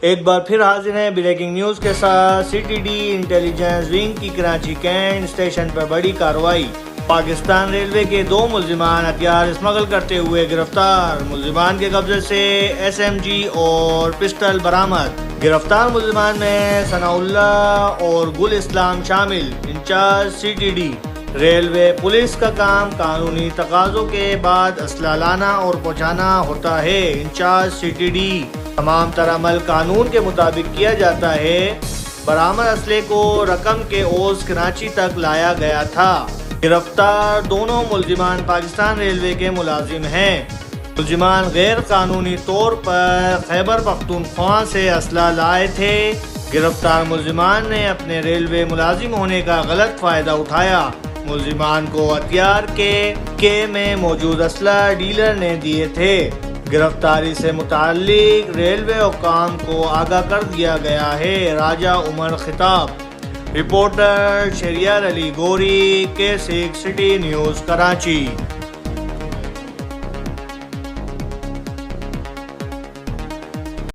ایک بار پھر حاضر ہیں بریکنگ نیوز کے ساتھ۔ C T D intelligence wing کی کراچی کینٹ اسٹیشن پر بڑی کارروائی۔ پاکستان ریلوے کے 2 ملزمان ہتھیار اسمگل کرتے ہوئے گرفتار۔ ملزمان کے قبضے سے SMG اور پسٹل برآمد۔ گرفتار ملزمان میں ثناء اللہ اور گل اسلام شامل۔ Incharge CTD۔ ریلوے پولیس کا کام قانونی تقاضوں کے بعد اسلحہ لانا اور پہنچانا ہوتا ہے۔ Incharge CTD۔ تمام تر عمل قانون کے مطابق کیا جاتا ہے۔ برآمد اسلحے کو رقم کے عوض کراچی تک لایا گیا تھا۔ گرفتار دونوں ملزمان پاکستان ریلوے کے ملازم ہیں۔ ملزمان غیر قانونی طور پر خیبر پختونخوا سے اسلحہ لائے تھے۔ گرفتار ملزمان نے اپنے ریلوے ملازم ہونے کا غلط فائدہ اٹھایا۔ ملزمان کو ہتھیار کے میں موجود اسلحہ ڈیلر نے دیے تھے۔ گرفتاری سے متعلق ریلوے حکام کو آگاہ کر دیا گیا ہے۔ راجہ عمر خطاب۔ رپورٹر شہریار علی گوری، K6 سٹی نیوز کراچی۔